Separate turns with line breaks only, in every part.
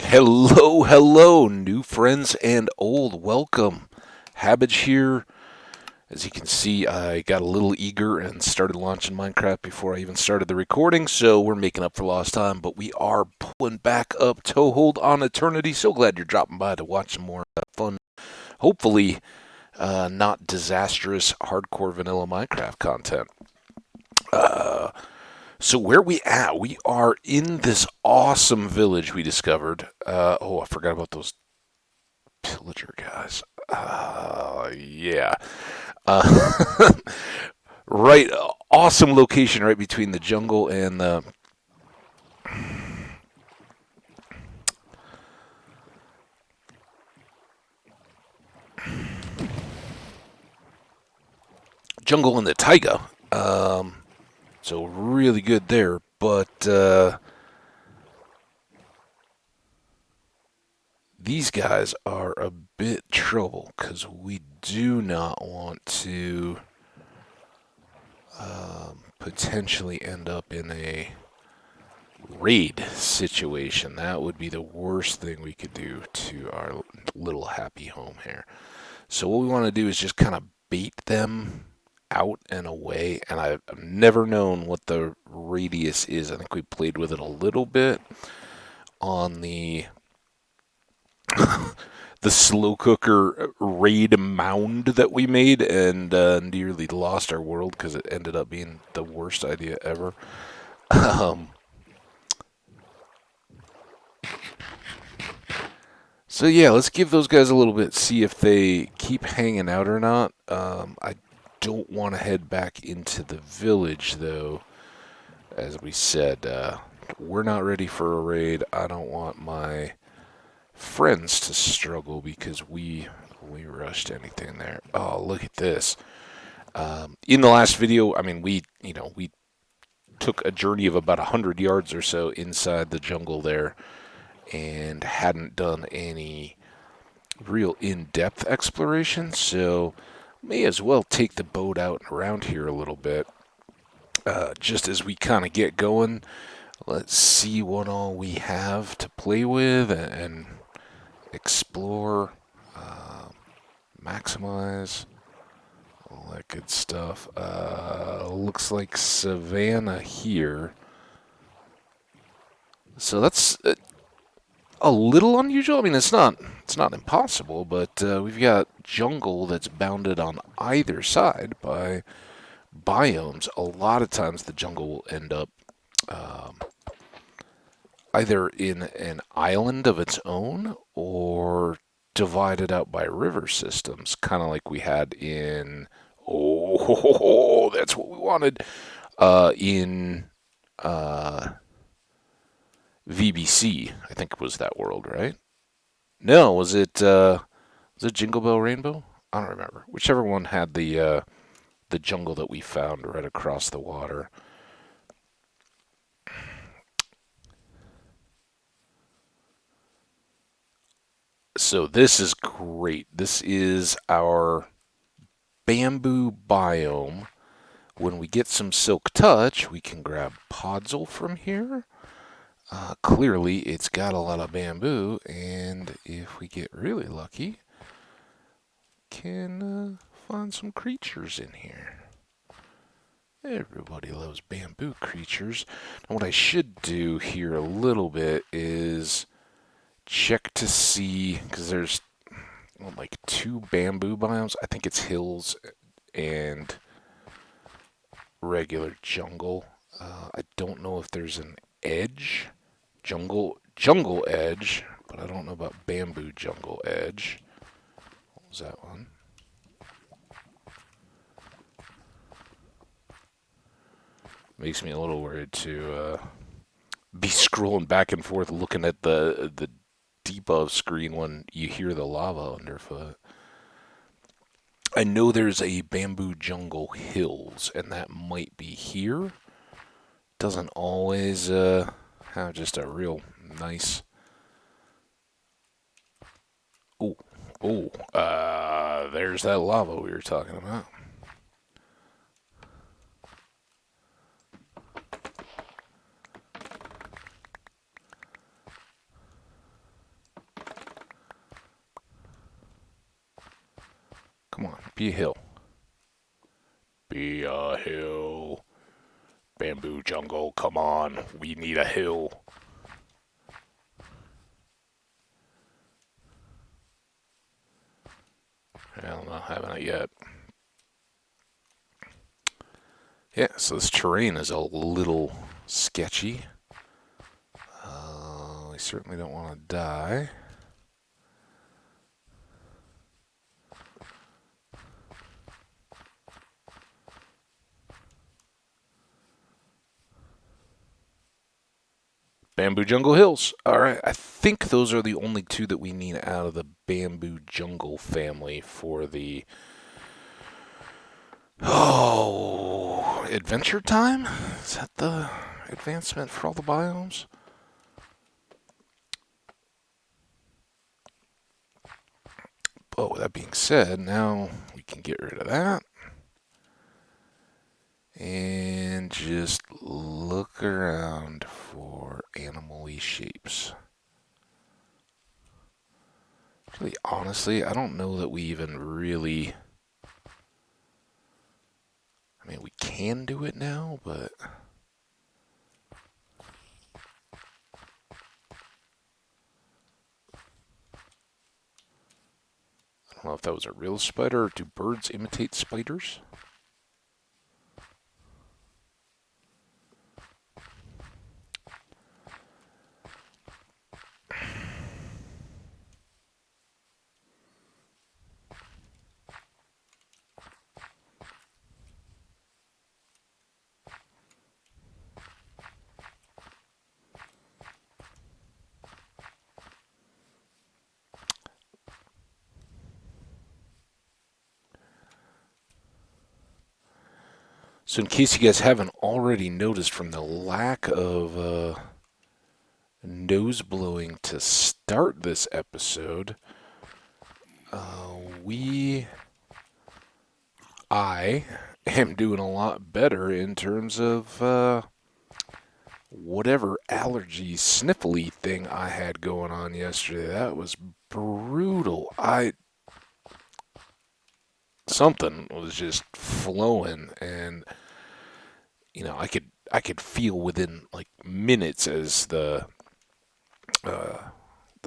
Hello, hello, new friends and old. Welcome. Hambbage here. As you can see, I got a little eager and started launching Minecraft before I even started the recording, so we're making up for lost time, but we are pulling back up Toehold on Eternity. So glad you're dropping by to watch some more fun, hopefully not disastrous hardcore vanilla Minecraft content. Uh, So where we at? We are in this awesome village we discovered. I forgot about those pillager guys. Yeah. Uh, right. Awesome location right between the jungle and the taiga. So really good there. But these guys are a bit trouble because we do not want to potentially end up in a raid situation. That would be the worst thing we could do to our little happy home here. So what we want to do is just kind of bait them out and away. And I've never known what the radius is. I think we played with it a little bit on the the slow cooker raid mound that we made, and nearly lost our world because it ended up being the worst idea ever. Um, So yeah, let's give those guys a little bit, see if they keep hanging out or not. I don't want to head back into the village though. As we said, we're not ready for a raid. I don't want my friends to struggle because we rushed anything there. Oh, look at this. In the last video, I mean, we took a journey of about 100 yards or so inside the jungle there and hadn't done any real in-depth exploration, so may as well take the boat out and around here a little bit. Just as we kind of get going, let's see what all we have to play with and explore, maximize, all that good stuff. Looks like Savannah here. So that's a little unusual. I mean, it's not impossible, but we've got jungle that's bounded on either side by biomes. A lot of times, the jungle will end up um, either in an island of its own or divided out by river systems, kind of like we had in. Oh, that's what we wanted in VBC. I think it was that world, right? No, was it Jingle Bell Rainbow? I don't remember. Whichever one had the jungle that we found right across the water. So this is great. This is our bamboo biome. When we get some silk touch, we can grab podzol from here. Clearly, it's got a lot of bamboo, and if we get really lucky, can find some creatures in here. Everybody loves bamboo creatures. And what I should do here a little bit is check to see, because there's like two bamboo biomes. I think it's hills and regular jungle. I don't know if there's an edge, jungle edge, but I don't know about bamboo jungle edge. What was that one? Makes me a little worried to be scrolling back and forth looking at the debug screen when you hear the lava underfoot. I know there's a bamboo jungle hills, and that might be here. Doesn't always have just a real nice. Oh, there's that lava we were talking about. Be a hill. Be a hill. Bamboo jungle, come on. We need a hill. I don't know, haven't I yet? Yeah, so this terrain is a little sketchy. We certainly don't want to die. Bamboo Jungle Hills. All right, I think those are the only two that we need out of the Bamboo Jungle family for the... Oh, Adventure Time? Is that the advancement for all the biomes? But with that being said, now we can get rid of that. And just look around for animal-y shapes. Really, honestly, I don't know that we even really... I mean, we can do it now, but... I don't know if that was a real spider, or do birds imitate spiders? So in case you guys haven't already noticed from the lack of nose blowing to start this episode, I am doing a lot better in terms of whatever allergy sniffly thing I had going on yesterday. That was brutal. Something was just flowing, and I could feel within like minutes as the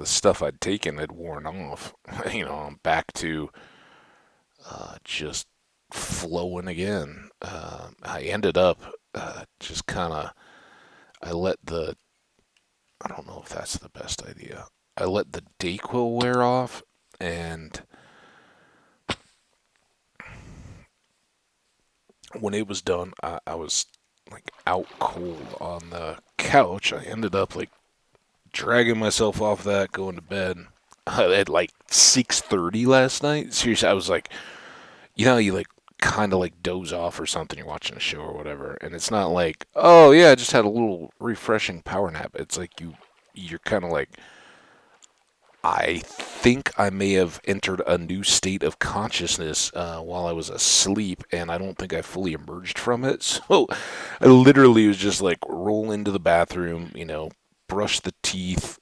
stuff I'd taken had worn off. I'm back to just flowing again. I ended up just kind of I let the I don't know if that's the best idea. I let the Dayquil wear off, and when it was done, I was like out cold on the couch. I ended up like dragging myself off that, going to bed at like 6:30 last night. Seriously, I was like, you like kind of like doze off or something. You're watching a show or whatever, and it's not like, oh yeah, I just had a little refreshing power nap. It's like you're kind of like, I think I may have entered a new state of consciousness while I was asleep, and I don't think I fully emerged from it. So I literally was just like roll into the bathroom, brush the teeth,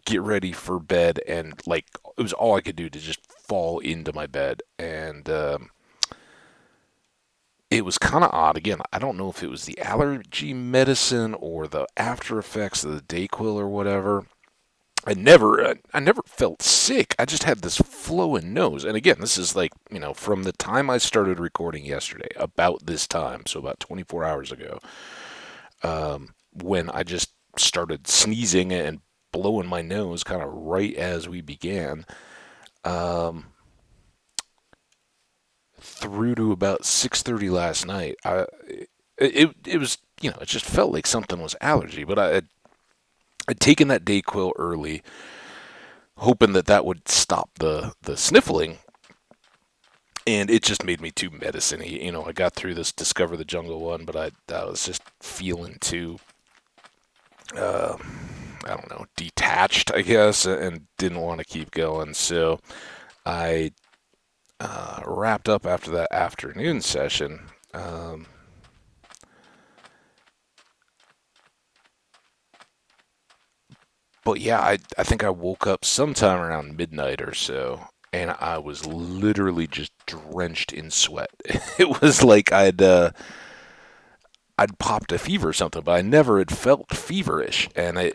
get ready for bed, and like it was all I could do to just fall into my bed. And it was kind of odd. Again, I don't know if it was the allergy medicine or the after effects of the Dayquil or whatever. I never felt sick. I just had this flowing nose. And again, this is like, from the time I started recording yesterday, about this time, so about 24 hours ago, when I just started sneezing and blowing my nose kind of right as we began, through to about 6:30 last night. It was, it just felt like something was allergy, but I'd taken that Dayquil early, hoping that would stop the sniffling, and it just made me too medicine-y. I got through this Discover the Jungle one, but I was just feeling too, I don't know, detached, I guess, and didn't want to keep going. So I wrapped up after that afternoon session. But yeah, I think I woke up sometime around midnight or so, and I was literally just drenched in sweat. It was like I'd popped a fever or something, but I never had felt feverish. And I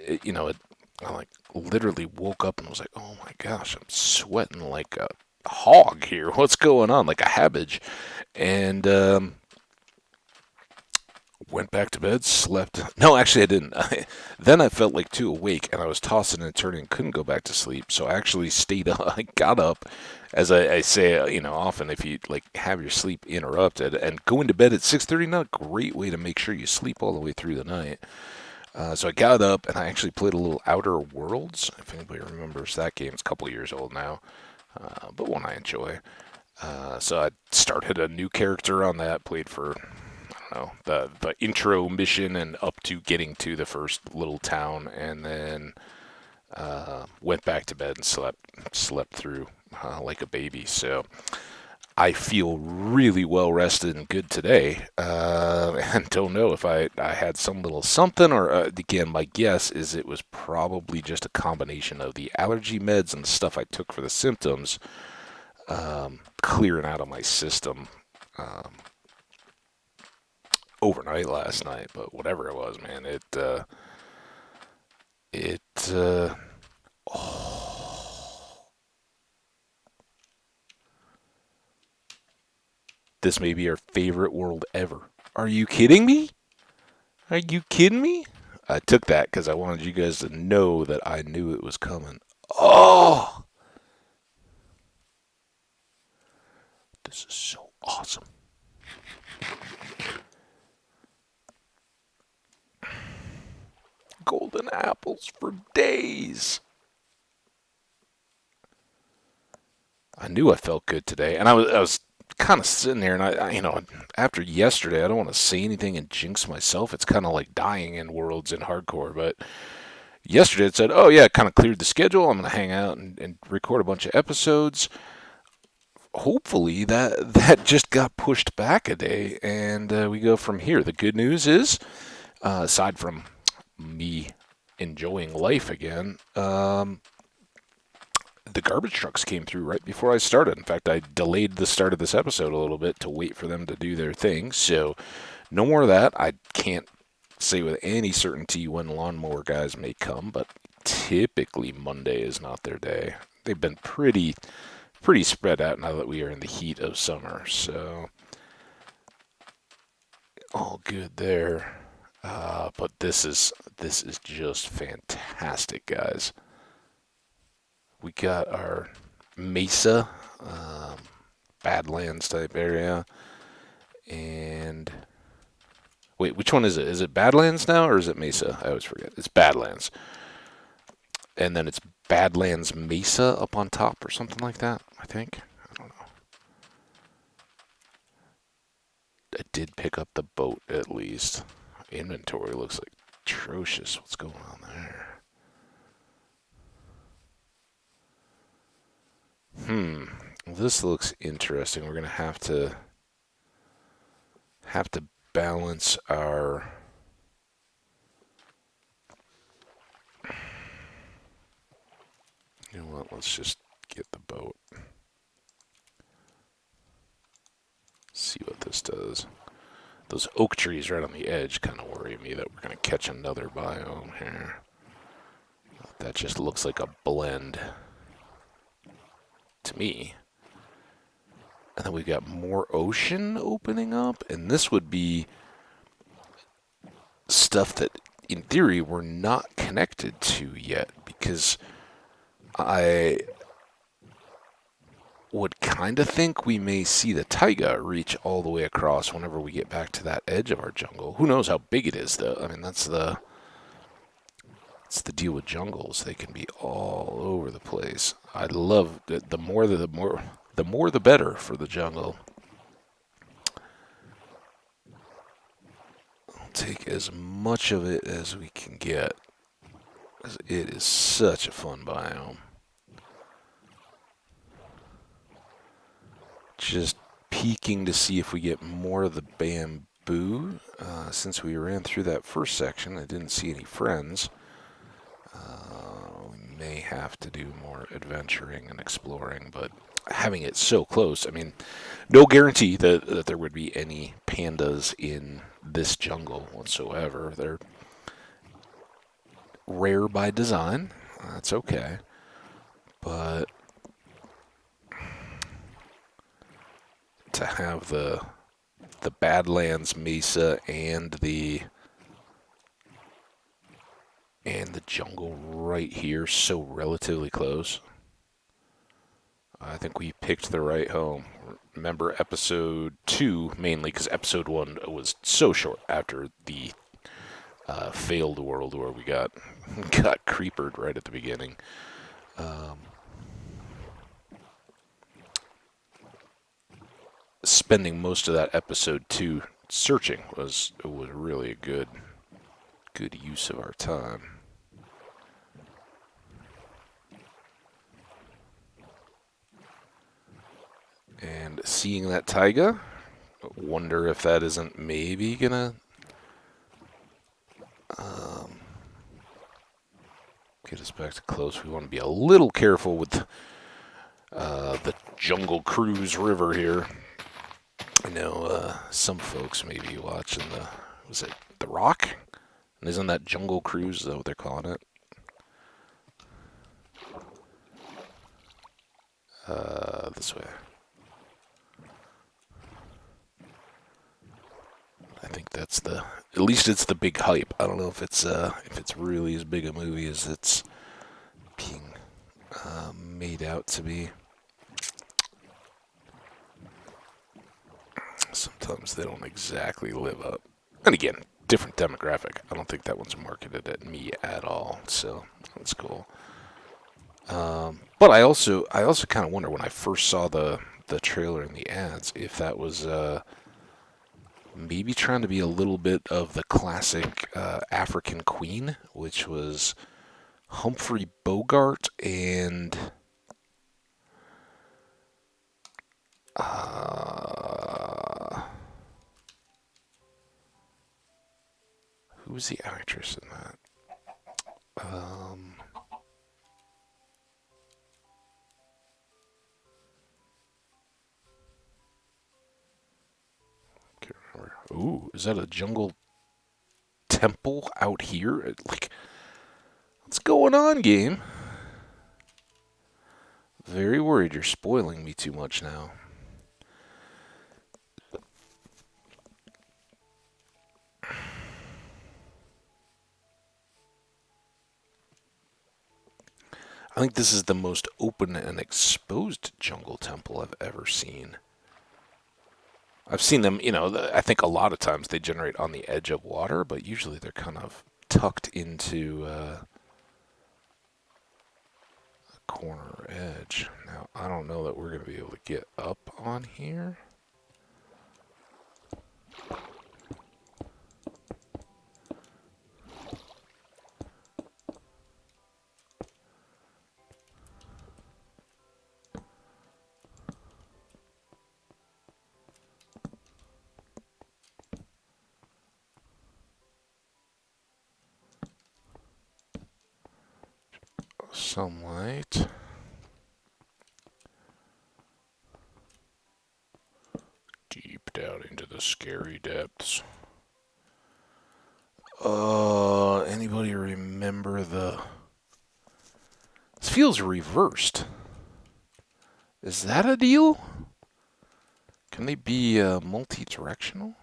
like literally woke up and was like, oh my gosh, I'm sweating like a hog here. What's going on? Like a Hambbage. And went back to bed, slept. No, actually, I didn't. Then I felt like too awake, and I was tossing and turning, and couldn't go back to sleep. So I actually stayed up. I got up, as I say, often if you like have your sleep interrupted, and going to bed at 6:30, not a great way to make sure you sleep all the way through the night. So I got up and I actually played a little Outer Worlds. If anybody remembers that game, it's a couple of years old now, but one I enjoy. So I started a new character on that. Played for the intro mission and up to getting to the first little town, and then went back to bed and slept through like a baby. So I feel really well rested and good today, and don't know if I had some little something, or again, my guess is it was probably just a combination of the allergy meds and the stuff I took for the symptoms clearing out of my system overnight last night. But whatever it was, man, oh, this may be our favorite world ever. Are you kidding me? Are you kidding me? I took that because I wanted you guys to know that I knew it was coming. Oh, this is so awesome. Golden apples for days. I knew I felt good today, and I was kind of sitting there, and after yesterday, I don't want to say anything and jinx myself. It's kind of like dying in worlds in hardcore, but yesterday it said, oh yeah, it kind of cleared the schedule. I'm going to hang out and record a bunch of episodes. Hopefully that just got pushed back a day, and we go from here. The good news is, aside from me enjoying life again, the garbage trucks came through right before I started. In fact, I delayed the start of this episode a little bit to wait for them to do their thing. So no more of that. I can't say with any certainty when lawnmower guys may come, but typically Monday is not their day. They've been pretty spread out now that we are in the heat of summer. So all good there. But this is just fantastic, guys. We got our Mesa, Badlands type area, and wait, which one is it? Is it Badlands now, or is it Mesa? I always forget. It's Badlands, and then it's Badlands Mesa up on top, or something like that. I think. I don't know. I did pick up the boat at least. Inventory looks like atrocious. What's going on there? This looks interesting. We're gonna have to balance our. You know what? Let's just get the boat. See what this does. Those oak trees right on the edge kind of worry me that we're gonna catch another biome here. That just looks like a blend to me. And then we've got more ocean opening up, and this would be stuff that, in theory, we're not connected to yet, because I would kind of think we may see the taiga reach all the way across whenever we get back to that edge of our jungle. Who knows how big it is, though? I mean, that's the deal with jungles. They can be all over the place. I love that. The more the better for the jungle. I'll take as much of it as we can get, because it is such a fun biome. Just peeking to see if we get more of the bamboo. Since we ran through that first section, I didn't see any friends. We may have to do more adventuring and exploring, but having it so close, I mean, no guarantee that there would be any pandas in this jungle whatsoever. They're rare by design. That's okay. But to have the Badlands Mesa and the jungle right here so relatively close, I think we picked the right home. Remember episode 2 mainly because episode 1 was so short after the failed world where we got creepered right at the beginning. Spending most of that episode 2 searching was really a good use of our time. And seeing that taiga, wonder if that isn't maybe gonna get us back to close. We want to be a little careful with the Jungle Cruise River here. I know some folks may be watching was it The Rock? And isn't that Jungle Cruise, is that what they're calling it? This way. I think that's at least it's the big hype. I don't know if it's really as big a movie as it's being made out to be. Sometimes they don't exactly live up. And again, different demographic. I don't think that one's marketed at me at all, so that's cool. But I also kind of wonder when I first saw the trailer and the ads if that was maybe trying to be a little bit of the classic African Queen, which was Humphrey Bogart and who was the actress in that? Can't remember. Ooh, is that a jungle temple out here? Like, what's going on, game? Very worried you're spoiling me too much now. I think this is the most open and exposed jungle temple I've ever seen. I've seen them, I think a lot of times they generate on the edge of water, but usually they're kind of tucked into a corner edge. Now, I don't know that we're going to be able to get up on here. Some light. Deep down into the scary depths. Anybody remember This feels reversed. Is that a deal? Can they be multi-directional?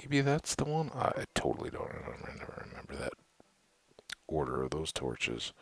Maybe that's the one? I totally don't remember that order of those torches.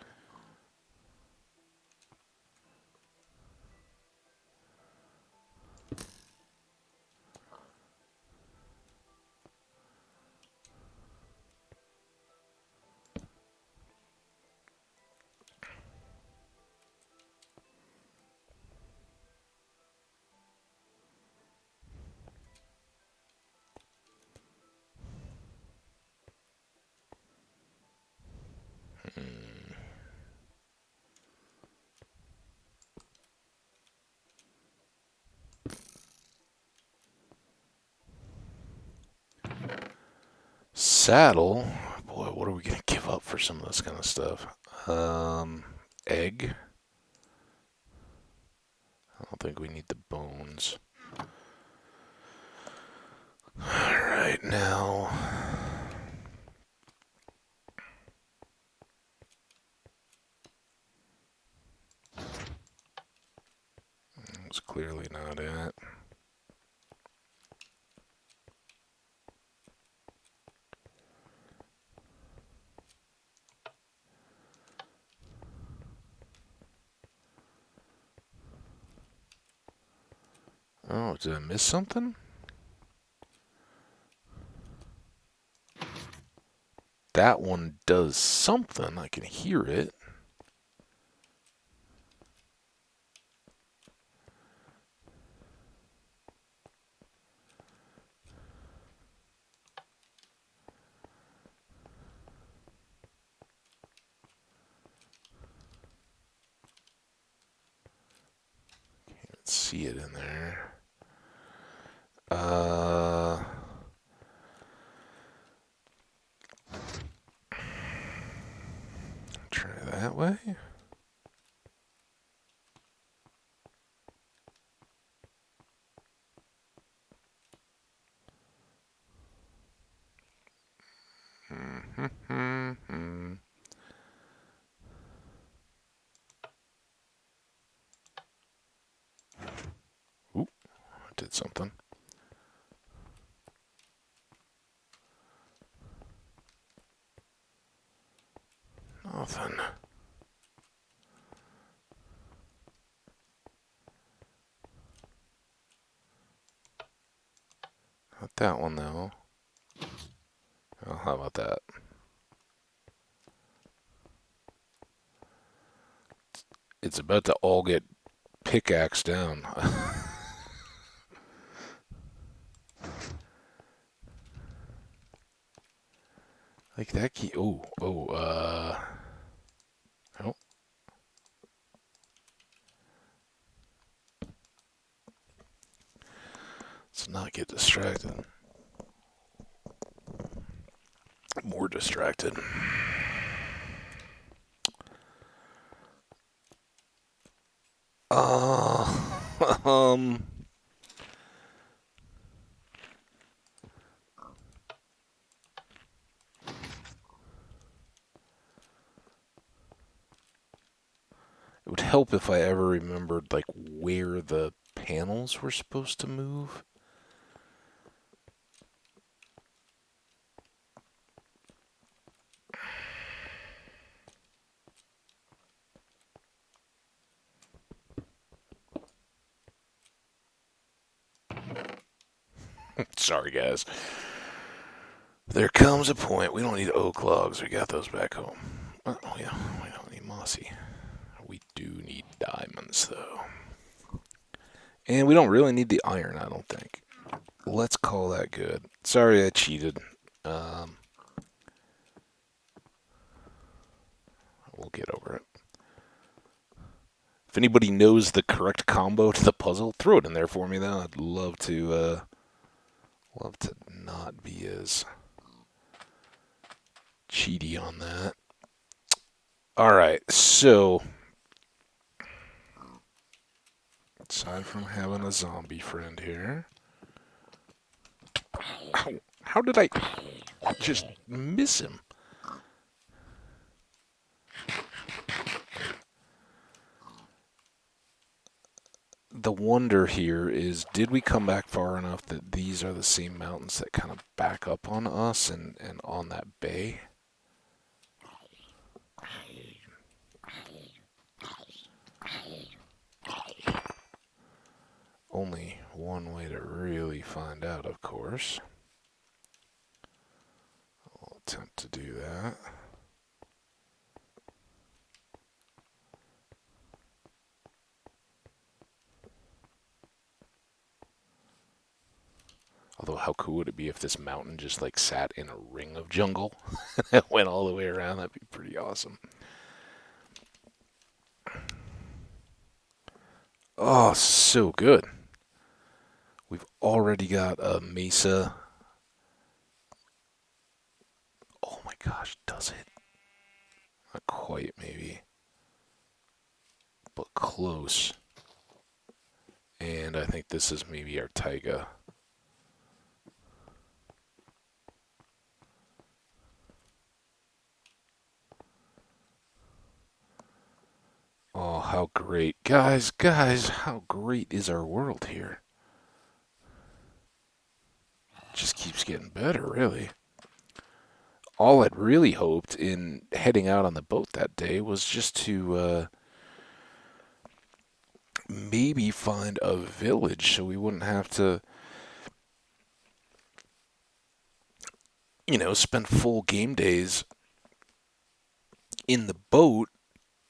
saddle. Boy, what are we going to give up for some of this kind of stuff? Egg. I don't think we need the bones. Alright, now... That's clearly not it. Oh, did I miss something? That one does something. I can hear it. Can't see it in there. Try that way. Ooh, I did something. Nothing. Not that one, though. Oh, how about that? It's about to all get pickaxed down. Like that key. Oh. Oh. Let's not get distracted. More distracted. Um. It would help if I ever remembered, like, where the panels were supposed to move. Sorry, guys. There comes a point. We don't need oak logs. We got those back home. Oh, yeah. We don't need mossy. We do need diamonds, though. And we don't really need the iron, I don't think. Let's call that good. Sorry I cheated. We'll get over it. If anybody knows the correct combo to the puzzle, throw it in there for me, though. I'd love to not be as cheaty on that. Alright, so... aside from having a zombie friend here... Ow, how did I just miss him? The wonder here is, did we come back far enough that these are the same mountains that kind of back up on us and on that bay? Only one way to really find out, of course. I'll attempt to do that. Although, how cool would it be if this mountain just like sat in a ring of jungle and went all the way around? That'd be pretty awesome. Oh, so good. We've already got a mesa gosh, does it? Not quite, maybe. But close. And I think this is maybe our taiga. Oh, how great. Guys, how great is our world here? It just keeps getting better, really. All I'd really hoped in heading out on the boat that day was just to maybe find a village so we wouldn't have to, spend full game days in the boat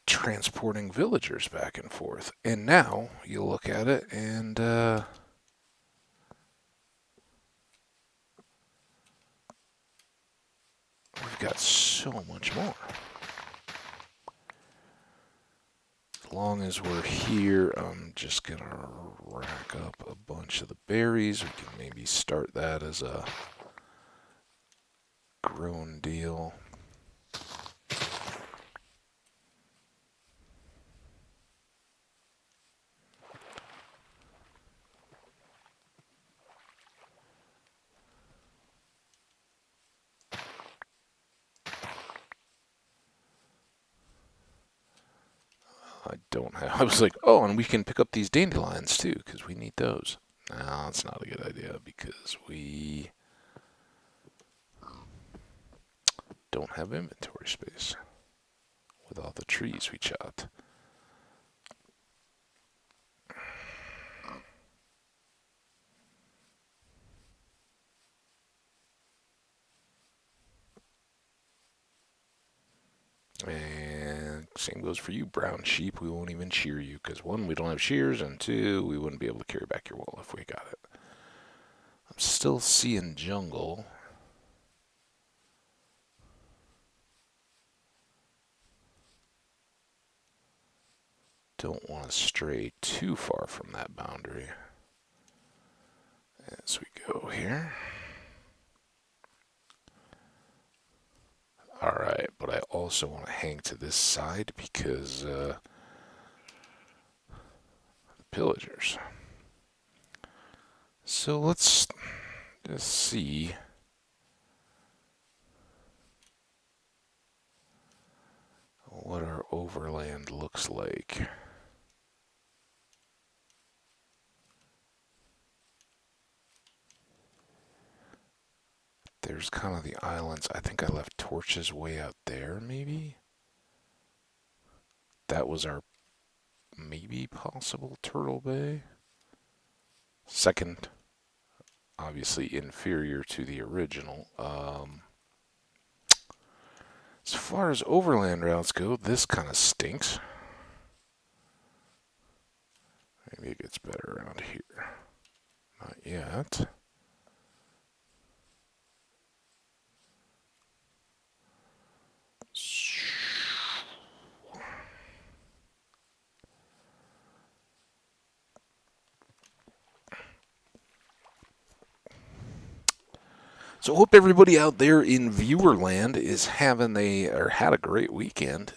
transporting villagers back and forth. And now you look at it and we've got so much more. As long as we're here, I'm just going to rack up a bunch of the berries. We can maybe start that as a grown deal. I was like, oh, and we can pick up these dandelions too, because we need those. No, that's not a good idea, because we don't have inventory space with all the trees we chopped. And same goes for you, brown sheep. We won't even shear you, because one, we don't have shears, and two, we wouldn't be able to carry back your wool if we got it. I'm still seeing jungle. Don't want to stray too far from that boundary as we go here. Alright, but I also want to hang to this side because the pillagers. So let's just see what our overland looks like. There's kind of the islands. I think I left torches way out there, maybe? That was our maybe possible Turtle Bay. Second, obviously inferior to the original. As far as overland routes go, this kind of stinks. Maybe it gets better around here. Not yet. So hope everybody out there in viewerland is had a great weekend.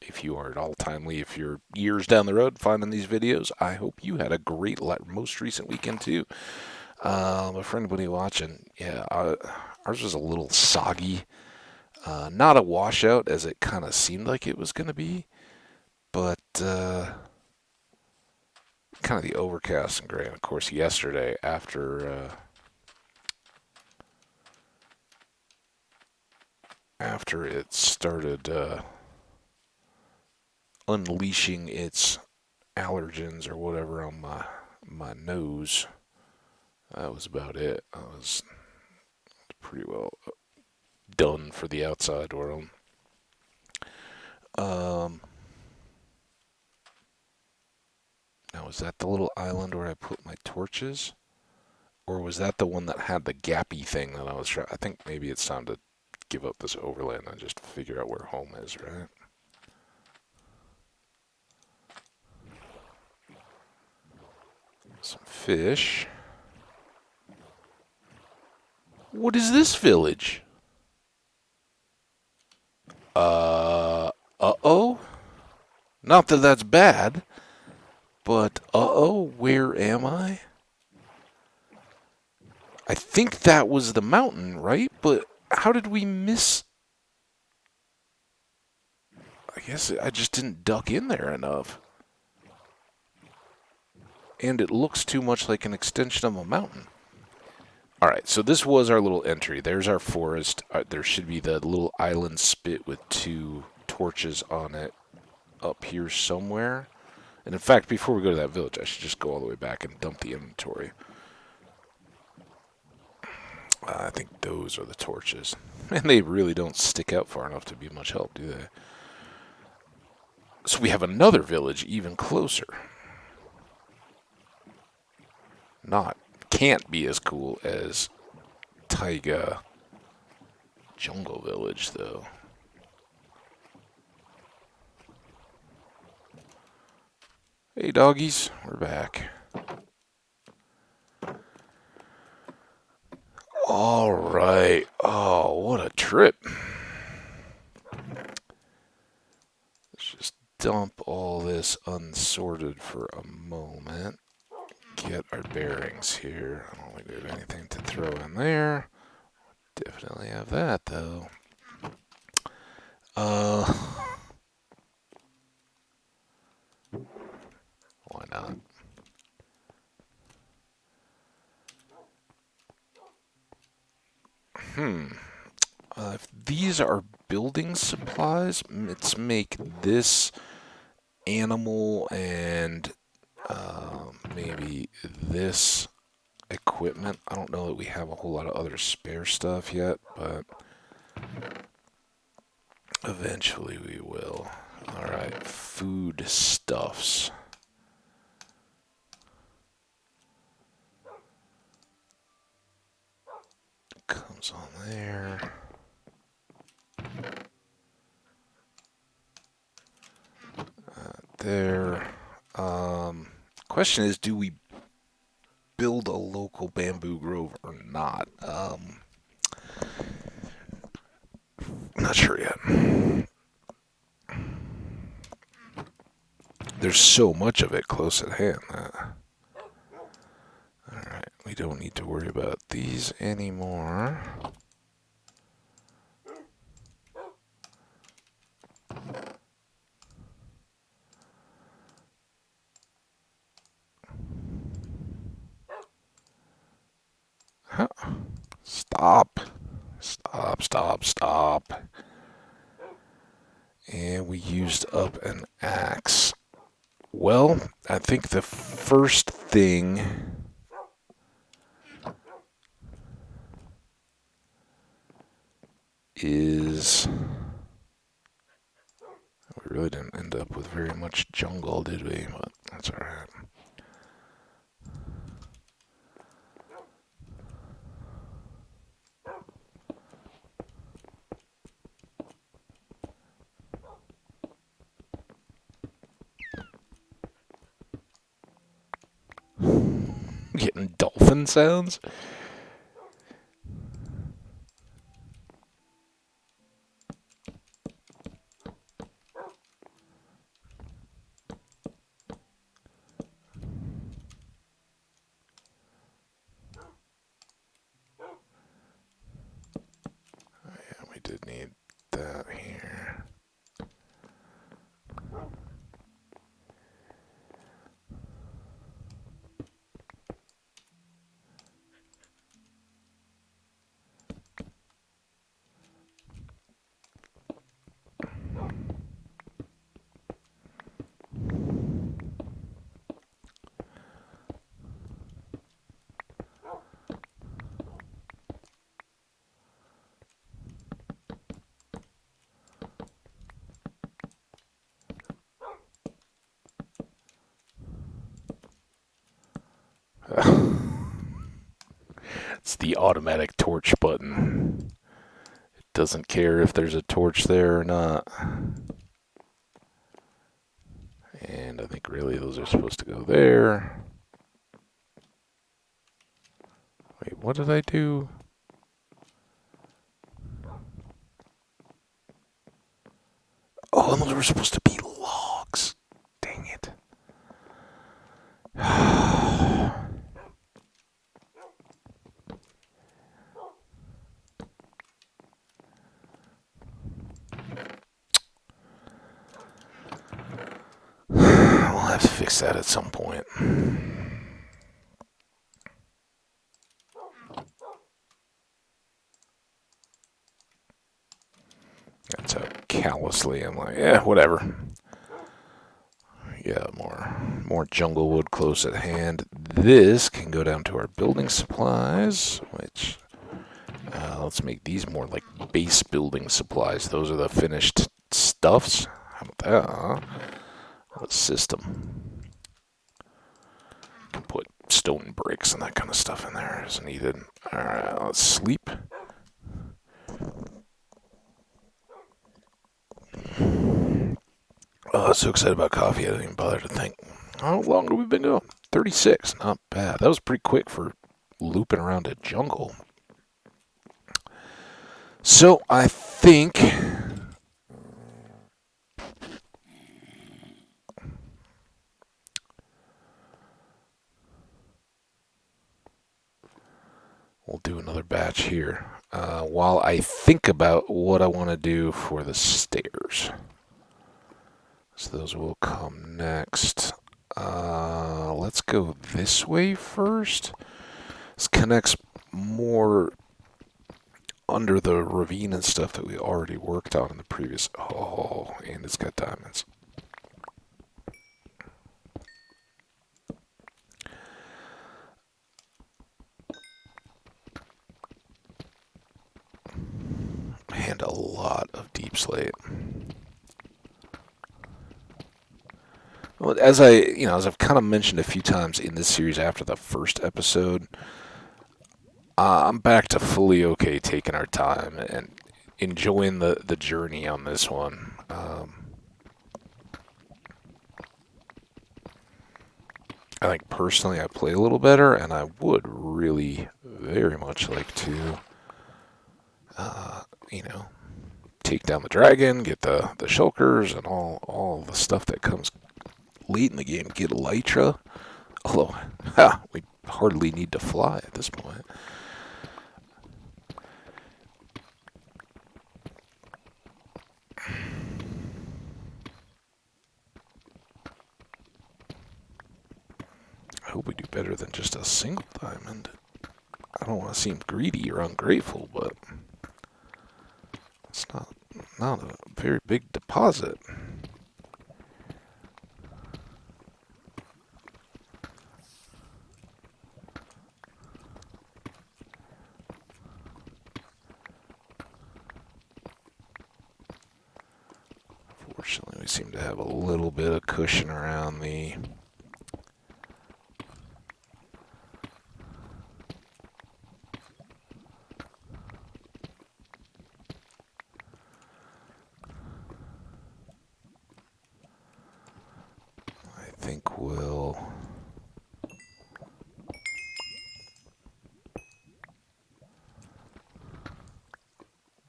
If you are at all timely, if you're years down the road finding these videos, I hope you had a great most recent weekend too. But for anybody watching, yeah, ours was a little soggy. Not a washout as it kind of seemed like it was going to be, but kind of the overcast and gray. And of course, yesterday after it started unleashing its allergens or whatever on my nose, that was about it. I was pretty well done for the outside world. Now, was that the little island where I put my torches? Or was that the one that had the gappy thing that I was trying? I think maybe it's time to give up this overland and just figure out where home is, right? Some fish. What is this village? Uh-oh? Not that that's bad, but uh-oh, where am I? I think that was the mountain, right? But how did we miss... I guess I just didn't duck in there enough. And it looks too much like an extension of a mountain. Alright, so this was our little entry. There's our forest. There should be the little island spit with 2 torches on it up here somewhere. And in fact, before we go to that village, I should just go all the way back and dump the inventory. I think those are the torches. And they really don't stick out far enough to be much help, do they? So we have another village even closer. Can't be as cool as Taiga Jungle Village, though. Hey, doggies, we're back. All right. Oh, what a trip. Let's just dump all this unsorted for a moment. Get our bearings here. I don't think we have anything to throw in there. Definitely have that, though. Why not? If these are building supplies, let's make this animal and maybe this equipment. I don't know that we have a whole lot of other spare stuff yet, but eventually we will. Alright, food stuffs. Comes on there. There. Question is, do we build a local bamboo grove or not? Not sure yet. There's so much of it close at hand. Alright, we don't need to worry about these anymore. Huh. Stop. Stop, stop, stop. And we used up an axe. Well, I think the first thing is... We really didn't end up with very much jungle, did we? But that's alright. Getting dolphin sounds? Yeah, we did need that here. It's the automatic torch button. It doesn't care if there's a torch there or not. And I think really those are supposed to go there. Wait, what did I do? Oh, those were supposed to be logs. Dang it. We'll have to fix that at some point. That's how callously I'm like, yeah, whatever. Yeah, more jungle wood close at hand. This can go down to our building supplies, which let's make these more like base building supplies. Those are the finished stuffs. How about that, huh? What system? Can put stone bricks and that kind of stuff in there as needed. Alright, let's sleep. Oh, so excited about coffee, I didn't even bother to think. How long have we been going? 36, not bad. That was pretty quick for looping around a jungle. So I think we'll do another batch here while I think about what I want to do for the stairs. So those will come next. Let's go this way first. This connects more under the ravine and stuff that we already worked on in the previous. Oh, and it's got diamonds. And a lot of deep slate. Well, as I've kind of mentioned a few times in this series after the first episode, I'm back to fully okay taking our time and enjoying the journey on this one. I think personally I play a little better, and I would really very much like to, you know, take down the dragon, get the shulkers, and all the stuff that comes late in the game. Get elytra, although we hardly need to fly at this point. I hope we do better than just a single diamond. I don't want to seem greedy or ungrateful, but it's not a very big deposit. Fortunately, we seem to have a little bit of cushion around the think we'll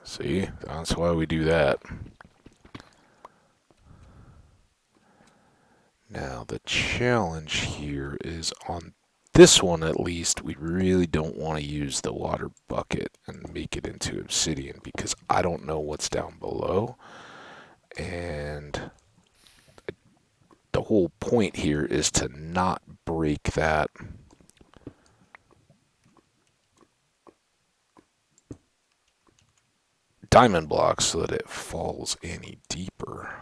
see. That's why we do that. Now the challenge here is on this one at least, we really don't want to use the water bucket and make it into obsidian because I don't know what's down below. And the whole point here is to not break that diamond block so that it falls any deeper.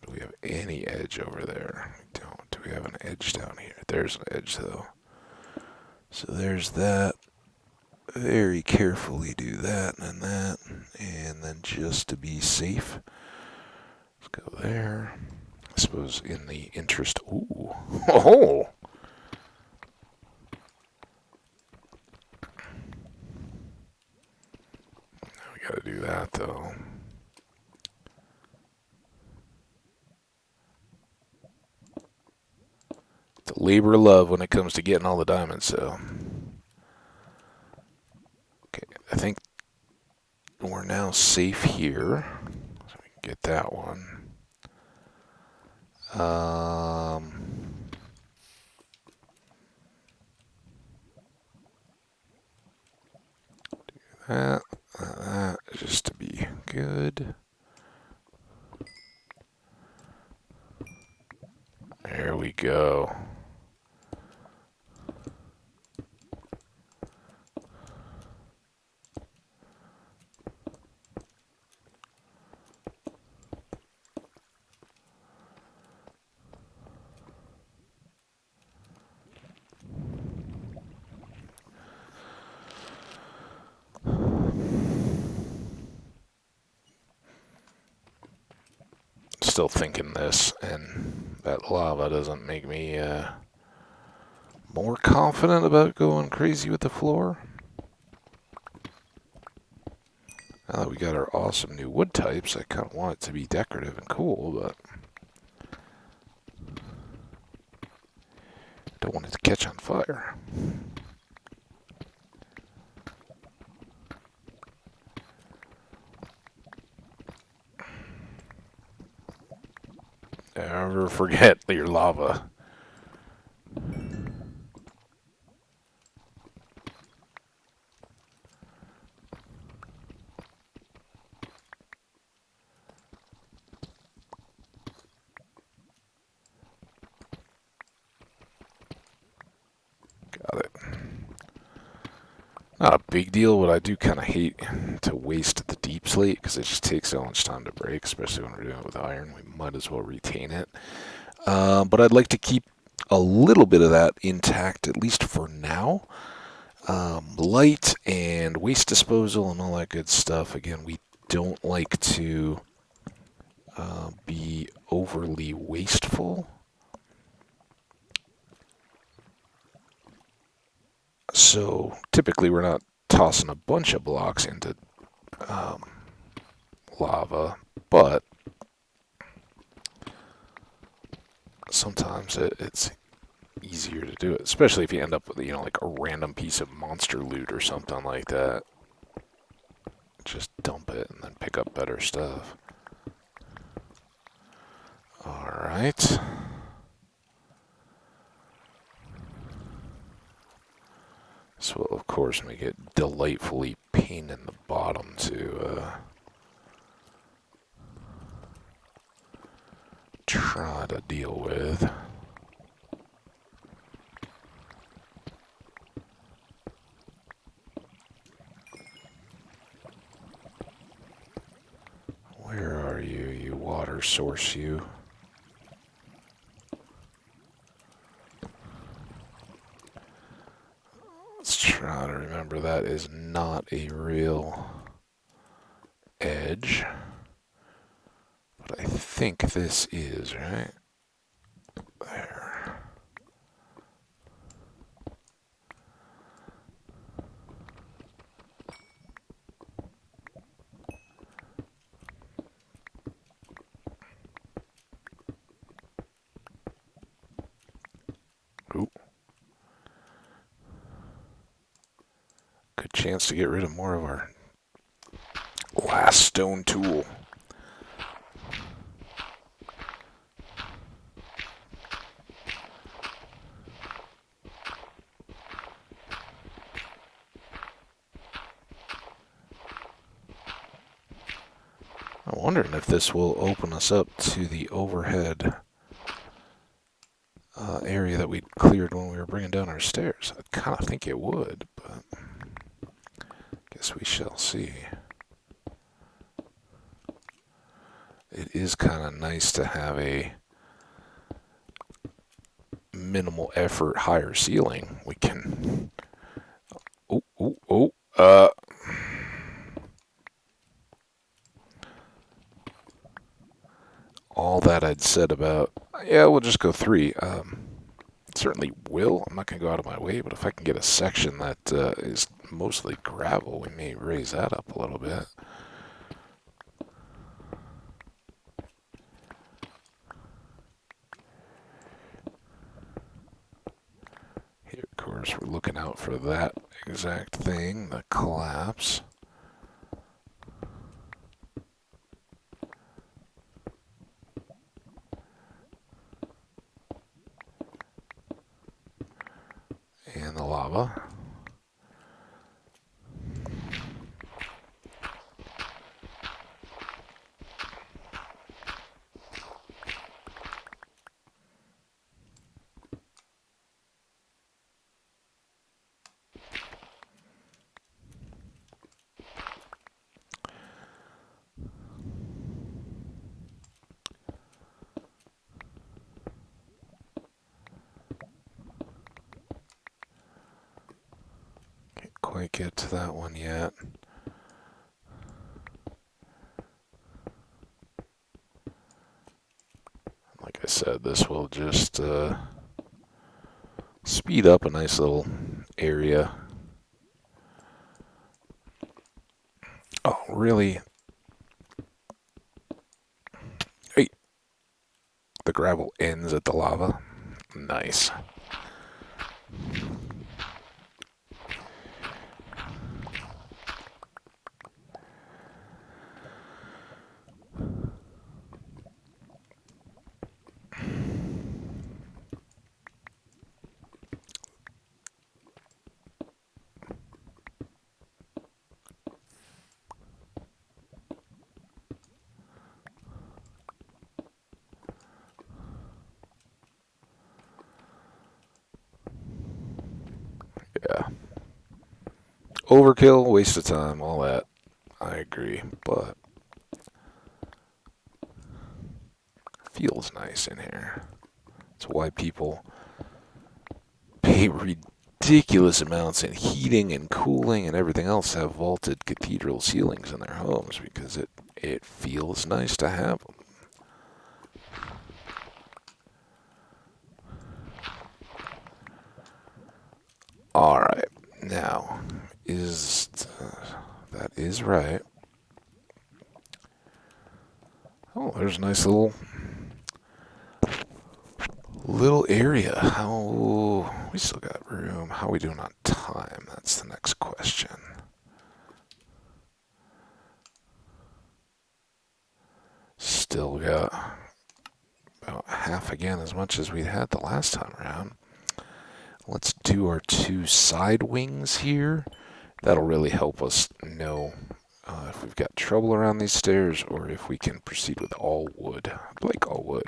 Do we have any edge over there? We don't. Do we have an edge down here? There's an edge though. So there's that. Very carefully do that and that. And then just to be safe, let's go there. I suppose in the interest. Ooh. Oh! Now we gotta do that though. It's a labor of love when it comes to getting all the diamonds, so. Okay, I think we're now safe here. So we Get that one. That just to be good. There we go. Still thinking this, and that lava doesn't make me more confident about going crazy with the floor. Now that we got our awesome new wood types, I kind of want it to be decorative and cool, but don't want it to catch on fire. Never forget your lava. Got it. Not a big deal, but I do kind of hate to waste the deep slate because it just takes so much time to break, especially when we're doing it with iron. We might as well retain it. But I'd like to keep a little bit of that intact, at least for now. Light and waste disposal and all that good stuff. Again, we don't like to be overly wasteful. So typically we're not tossing a bunch of blocks into lava, but sometimes it's easier to do it, especially if you end up with, like a random piece of monster loot or something like that. Just dump it and then pick up better stuff. Alright. This will, of course, make it delightfully pain in the bottom to try to deal with. Where are you, you water source, you? Let's try to remember that is not a real edge. But I think this is, right? There. Ooh. Good chance to get rid of more of our last stone tool. I'm wondering if this will open us up to the overhead area that we cleared when we were bringing down our stairs. I kind of think it would, but guess we shall see. It is kind of nice to have a minimal effort higher ceiling. We can... all that I'd said about, yeah, we'll just go 3. Certainly will. I'm not going to go out of my way, but if I can get a section that is mostly gravel, we may raise that up a little bit. Here, of course, we're looking out for that exact thing, the collapse. And the lava. Can't quite get to that one yet. Like I said, this will just speed up a nice little area. Oh, really? Hey, the gravel ends at the lava. Nice. Yeah. Overkill, waste of time, all that. I agree, but feels nice in here. That's why people pay ridiculous amounts in heating and cooling and everything else to have vaulted cathedral ceilings in their homes, because it feels nice to have them. All right, now that is right. Oh, there's a nice little area. How we still got room? How are we doing on time? That's the next question. Still got about half again, as much as we had the last time around. Let's do our 2 side wings here. That'll really help us know if we've got trouble around these stairs or if we can proceed with all wood. I like all wood.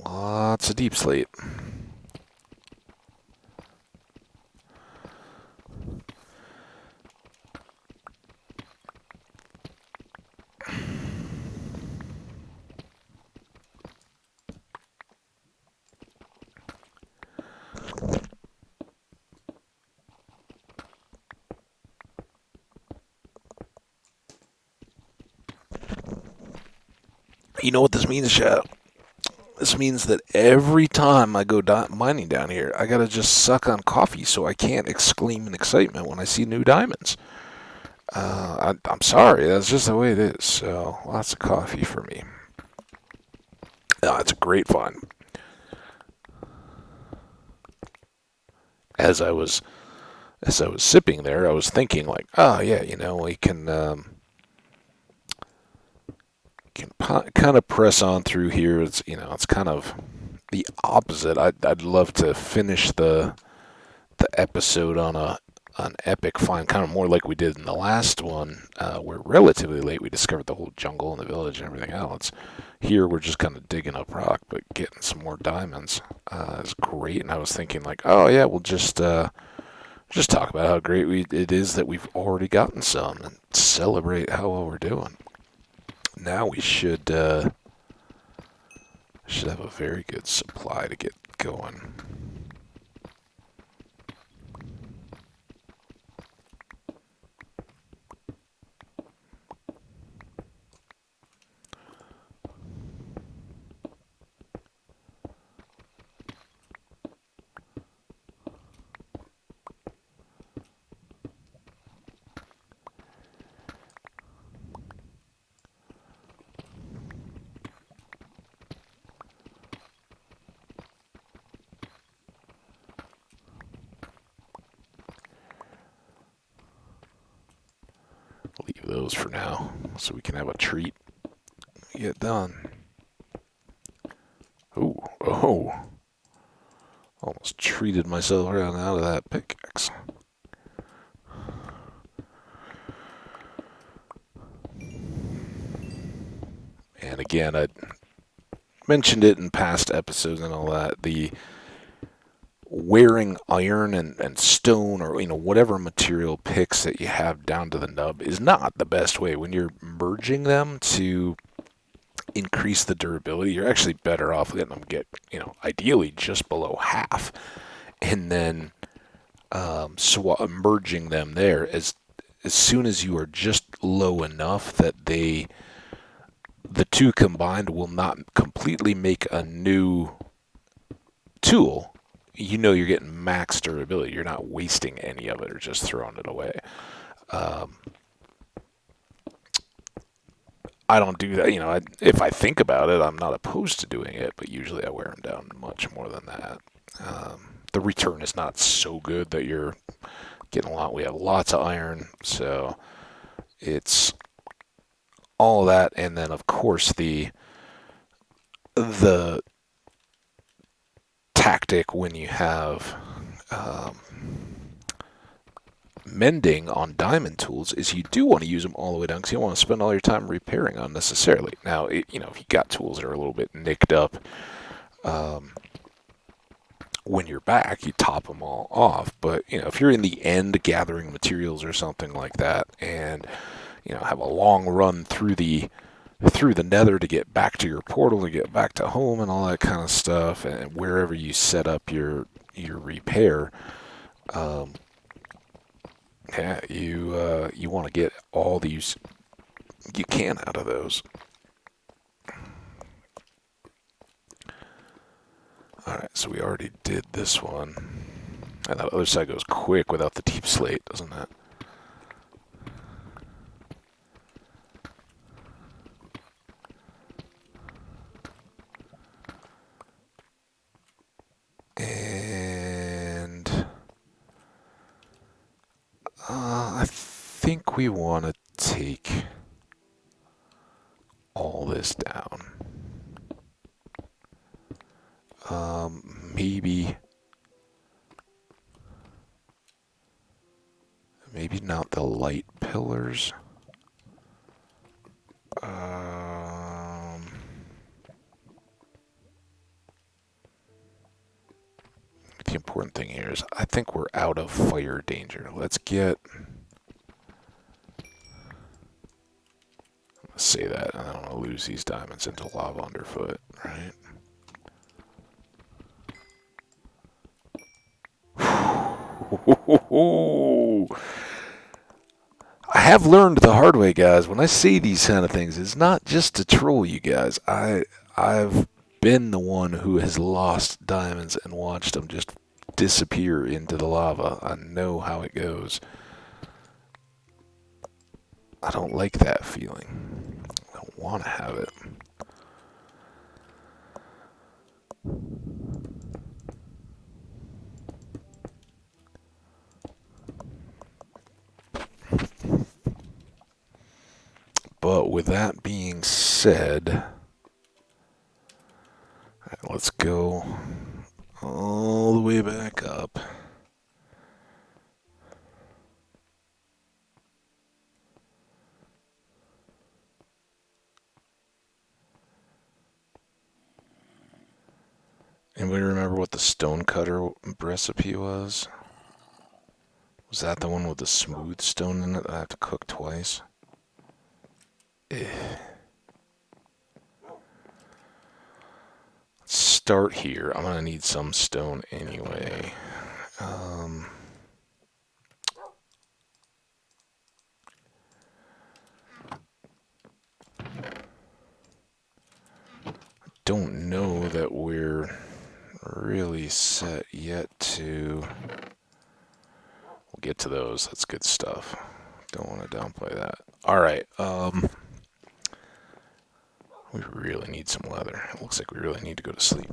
Lots of deep slate. You know what this means, chat? This means that every time I go mining down here, I gotta just suck on coffee so I can't exclaim in excitement when I see new diamonds. I'm sorry, that's just the way it is. So lots of coffee for me. It's a great fun. As I was sipping there, I was thinking like, oh yeah, we can kind of press on through here. It's kind of the opposite. I'd love to finish the episode on an epic find, kind of more like we did in the last one, where relatively late we discovered the whole jungle and the village and everything else. Here we're just kind of digging up rock, but getting some more diamonds is great. And I was thinking like, oh yeah, we'll just talk about how great it is that we've already gotten some and celebrate how well we're doing. Now we should have a very good supply to get going. Leave those for now so we can have a treat. Get done. Ooh, oh. Almost treated myself right out of that pickaxe. And again, I mentioned it in past episodes and all that. The wearing iron and stone or whatever material picks that you have down to the nub is not the best way. When you're merging them to increase the durability, you're actually better off letting them get ideally just below half, and then merging them there as soon as you are just low enough that the two combined will not completely make a new tool. You're getting max durability. You're not wasting any of it or just throwing it away. I don't do that. If I think about it, I'm not opposed to doing it, but usually I wear them down much more than that. The return is not so good that you're getting a lot. We have lots of iron, so it's all that, and then of course the tactic when you have mending on diamond tools is you do want to use them all the way down because you don't want to spend all your time repairing unnecessarily. Now, if you got tools that are a little bit nicked up, when you're back, you top them all off. But if you're in the end gathering materials or something like that, and have a long run through the nether to get back to your portal, to get back to home and all that kind of stuff, and wherever you set up your repair, yeah, you want to get all these you can out of those. Alright, so we already did this one. And that other side goes quick without the deep slate, doesn't it? And I think we want to take all this down. Maybe not the light pillars. The important thing here is I think we're out of fire danger. Let's say that. I don't want to lose these diamonds into lava underfoot, right? I have learned the hard way, guys. When I say these kind of things, it's not just to troll you guys. I've been the one who has lost diamonds and watched them just disappear into the lava. I know how it goes. I don't like that feeling. I don't want to have it. But with that being said, let's go all the way back up. Anybody remember what the stonecutter recipe was? Was that the one with the smooth stone in it that I have to cook twice? Let's start here. I'm going to need some stone anyway. Don't know that we're really set yet to... We'll get to those. That's good stuff. Don't want to downplay that. Alright, we really need some leather. It looks like we really need to go to sleep.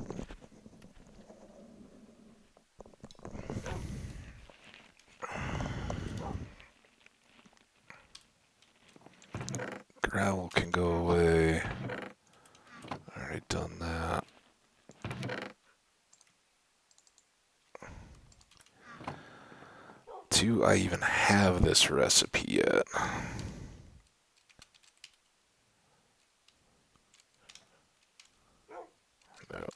do I even have this recipe yet? No.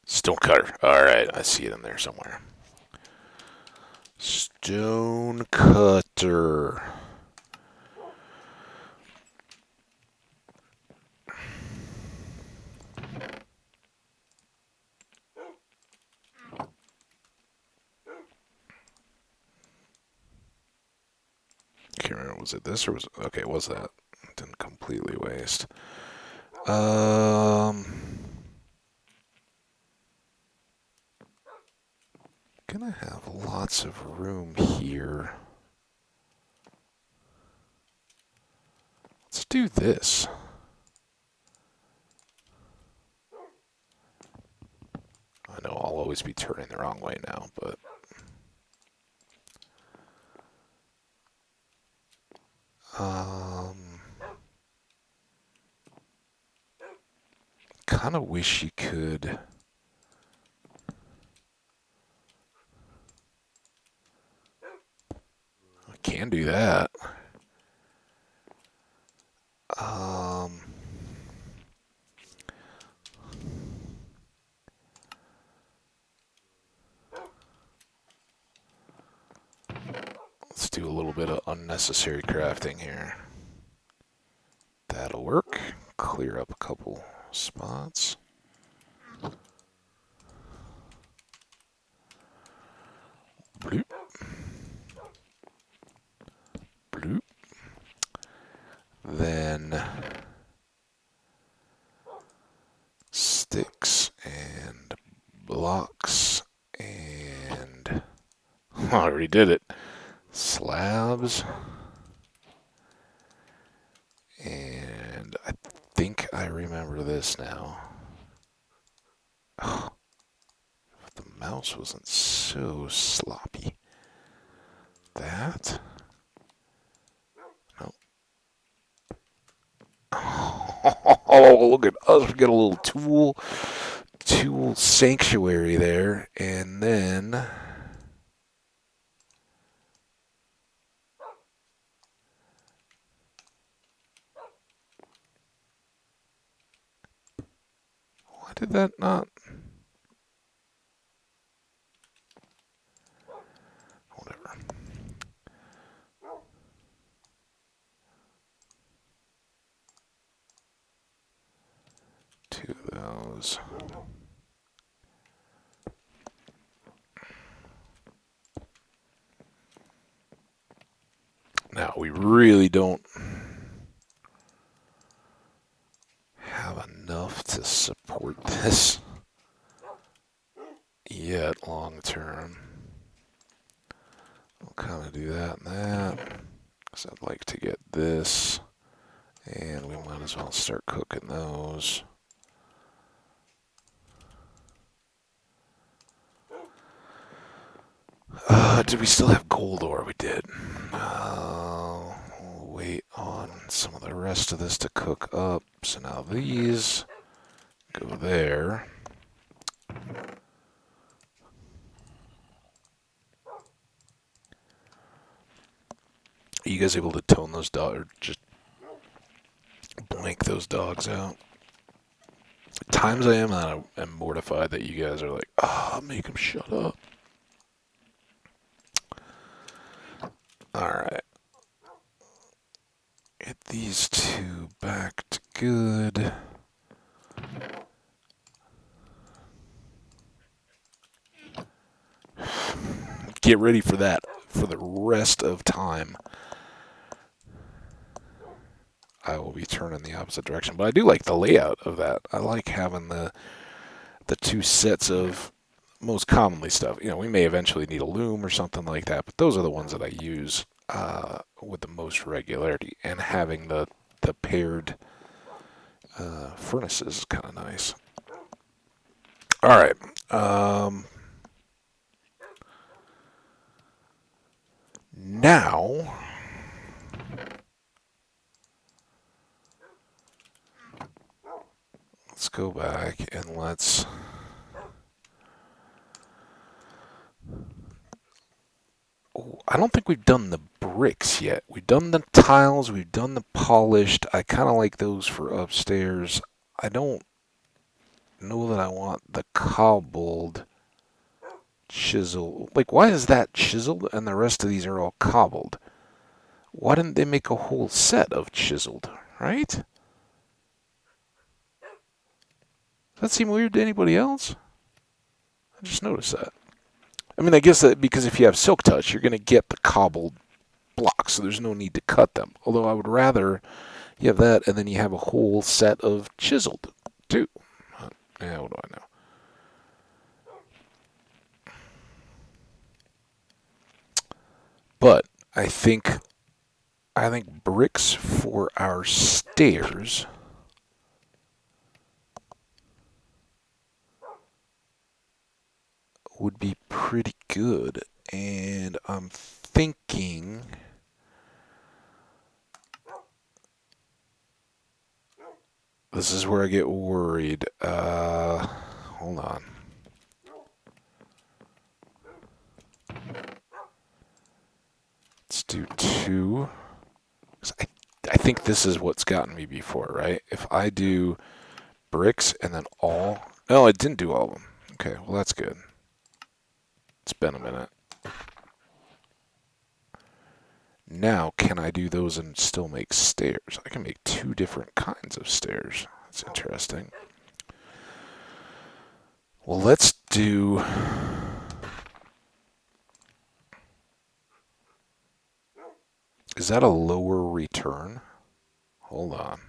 Stone cutter. Alright, I see it in there somewhere. Stone cutter. Can't remember, was it this or was it? Okay, it was that. Didn't completely waste. Gonna have lots of room here. Let's do this. I know I'll always be turning the wrong way now, but kind of wish you could. I can do that. Let's do a little bit of unnecessary crafting here. That'll work. Clear up a couple spots. Bloop. Bloop. Then sticks and blocks and I already did it. Slabs. And I think I remember this now. Oh, if the mouse wasn't so sloppy. That? No. Oh, look at us. We got a little tool sanctuary there. And then why did that not? Whatever. Two of those. Now, we really don't have enough to support this yet long term. I'll kind of do that and that, because I'd like to get this, and we might as well start cooking those. Did we still have gold ore? We did. We'll wait on some of the rest of this to cook up. So now these go there. Are you guys able to tone those dogs, or just blank those dogs out? At times I am, and I'm mortified that you guys are like, make them shut up. Alright. Get these two back to good. Get ready for that for the rest of time. I will be turning the opposite direction, but I do like the layout of that. I like having the two sets of most commonly stuff. You know, we may eventually need a loom or something like that, but those are the ones that I use with the most regularity. And having the paired furnaces is kind of nice. All right. Now, let's go back and let's... Oh, I don't think we've done the bricks yet. We've done the tiles, we've done the polished. I kind of like those for upstairs. I don't know that I want the cobbled chisel. Like, why is that chiseled and the rest of these are all cobbled? Why didn't they make a whole set of chiseled, right? Does that seem weird to anybody else? I just noticed that. I mean, I guess that because if you have Silk Touch, you're going to get the cobbled blocks, so there's no need to cut them. Although I would rather you have that and then you have a whole set of chiseled, too. Yeah, what do I know? But I think bricks for our stairs would be pretty good. And I'm thinking this is where I get worried. Hold on. Let's do 2. I think this is what's gotten me before, right? If I do bricks and then all... No, I didn't do all of them. Okay, well, that's good. It's been a minute. Now, can I do those and still make stairs? I can make 2 different kinds of stairs. That's interesting. Well, let's do... Is that a lower return? Hold on.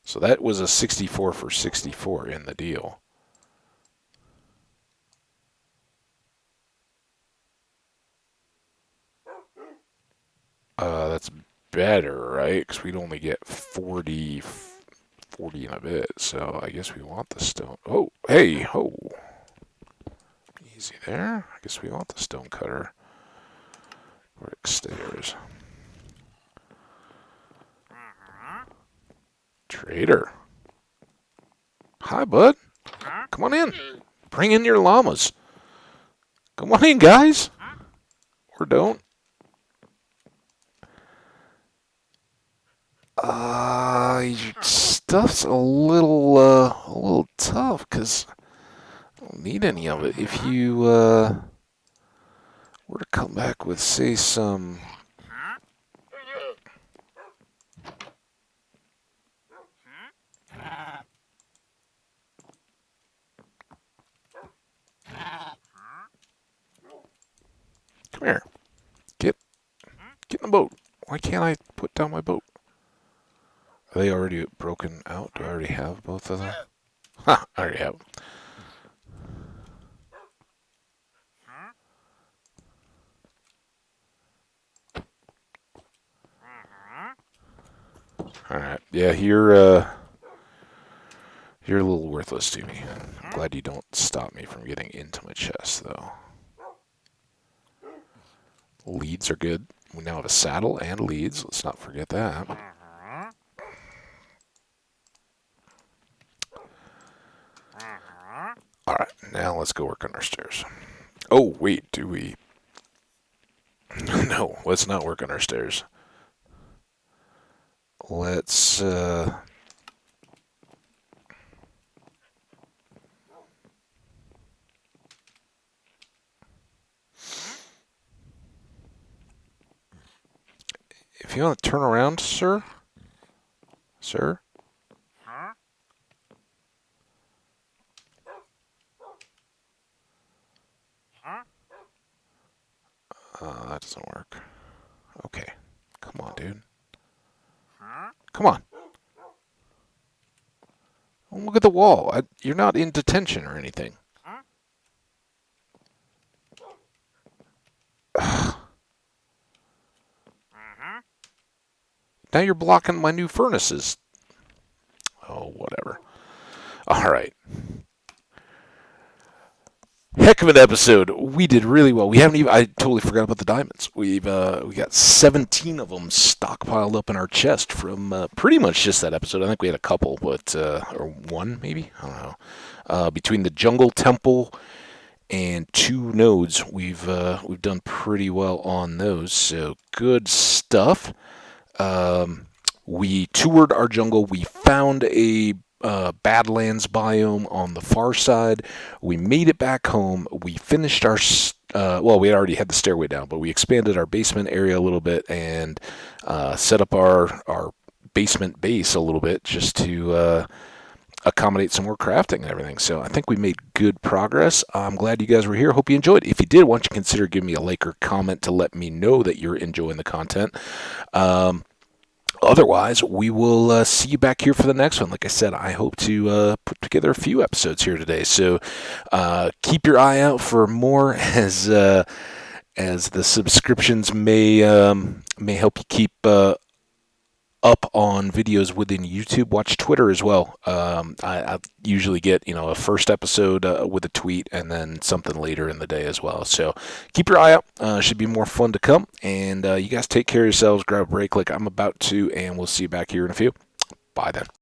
So that was a 64 for 64 in the deal. That's better, right? Because we'd only get 40 and a bit. So I guess we want the stone. Oh, hey, ho. Easy there. I guess we want the stone cutter. Brick stairs. Trader. Hi, bud. Come on in. Bring in your llamas. Come on in, guys. Or don't. Your stuff's a little tough because I don't need any of it. If you were to come back with, say, some. Come here. Get in the boat. Why can't I put down my boat? Are they already broken out? Do I already have both of them? Ha! I already have them. Alright. Yeah, you're a little worthless to me. I'm glad you don't stop me from getting into my chest, though. Leads are good. We now have a saddle and leads. Let's not forget that. Alright, now let's go work on our stairs. Oh, wait, do we? No, let's not work on our stairs. Let's, if you want to turn around, sir? Sir? That doesn't work. Okay. Come on, dude. Come on. Oh, look at the wall. You're not in detention or anything. Now you're blocking my new furnaces. Oh, whatever. All right. Heck of an episode. We did really well. We haven't even. I totally forgot about the diamonds. We got 17 of them stockpiled up in our chest from pretty much just that episode. I think we had a couple, but or one maybe. I don't know. Between the jungle temple and 2 nodes, we've done pretty well on those. So good stuff. We toured our jungle. We found a Badlands biome on the far side. We made it back home. We finished our well, we already had the stairway down, but we expanded our basement area a little bit and set up our basement base a little bit just to accommodate some more crafting and everything. So I think we made good progress. I'm glad you guys were here. Hope you enjoyed. If you did, why don't you consider giving me a like or comment to let me know that you're enjoying the content. Otherwise, we will see you back here for the next one. Like I said, I hope to put together a few episodes here today. So keep your eye out for more as the subscriptions may help you keep up on videos within YouTube. Watch Twitter as well. I usually get a first episode with a tweet and then something later in the day as well. So keep your eye out. Should be more fun to come. And you guys take care of yourselves. Grab a break like I'm about to, and we'll see you back here in a few. Bye then.